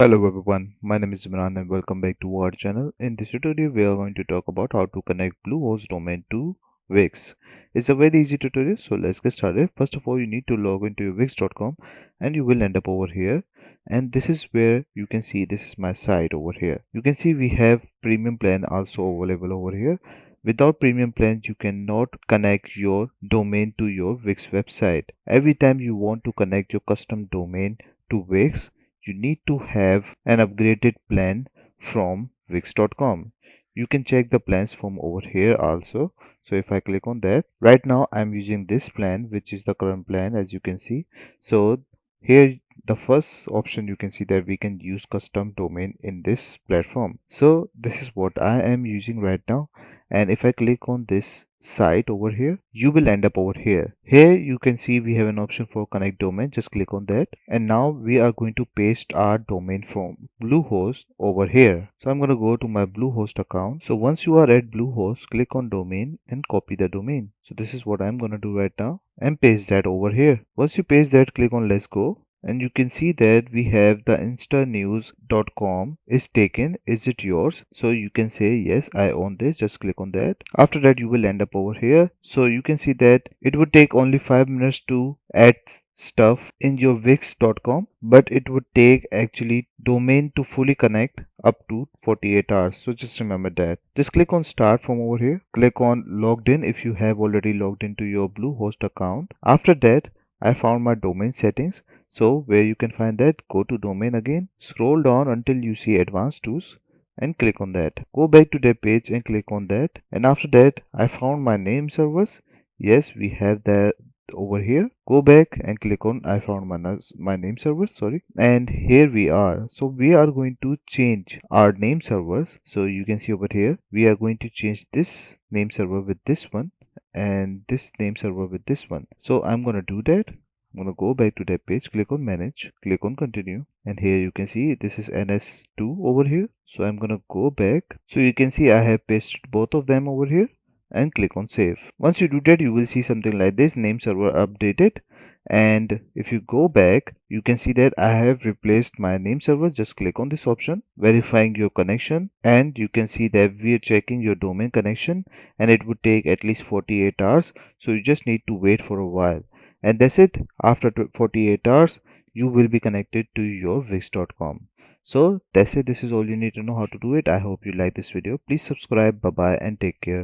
Hello everyone, my name is Imran and welcome back to our channel. In this tutorial, we are going to talk about how to connect Bluehost domain to Wix. It's a very easy tutorial, so let's get started. First of all, you need to log into your wix.com and you will end up over here. And this is where you can see this is my site over here. You can see we have premium plan also available over here. Without premium plans, you cannot connect your domain to your Wix website. Every time you want to connect your custom domain to Wix, you need to have an upgraded plan from wix.com. You can check the plans from over here also. So if I click on that, right now I'm using this plan, which is the current plan, as you can see. So here the first option, you can see that we can use custom domain in this platform. So this is what I am using right now, and if I click on this site over here, you will end up over here. Here you can see we have an option for connect domain. Just click on that, and now we are going to paste our domain from Bluehost over here. So I'm going to go to my Bluehost account. So once you are at Bluehost, click on domain and copy the domain. So this is what I'm going to do right now and paste that over here. Once you paste that, click on let's go, and you can see that we have the instanews.com is taken. Is it yours? So you can say yes, I own this. Just click on that. After that, you will end up over here. So you can see that it would take only 5 minutes to add stuff in your wix.com, but it would take actually domain to fully connect up to 48 hours. So just remember that. Just click on start from over here. Click on logged in if you have already logged into your Bluehost account. After that, I found my domain settings. So where you can find that, go to domain again, scroll down until you see advanced tools and click on that. Go back to that page and click on that. And after that, I found my name servers. Yes, we have that over here. Go back and click on I found my name servers, sorry, and here we are. So we are going to change our name servers. So you can see over here we are going to change this name server with this one and this name server with this one. So I'm going to do that. I'm going to go back to that page, click on manage, click on continue, and here you can see this is ns2 over here. So I'm going to go back. So you can see I have pasted both of them over here and click on save. Once you do that, you will see something like this, name server updated. And if you go back, you can see that I have replaced my name server. Just click on this option, verifying your connection, and you can see that we are checking your domain connection, and it would take at least 48 hours. So you just need to wait for a while, and that's it. After 48 hours, you will be connected to your wix.com. So that's it. This is all you need to know how to do it. I hope you like this video. Please subscribe. Bye bye and take care.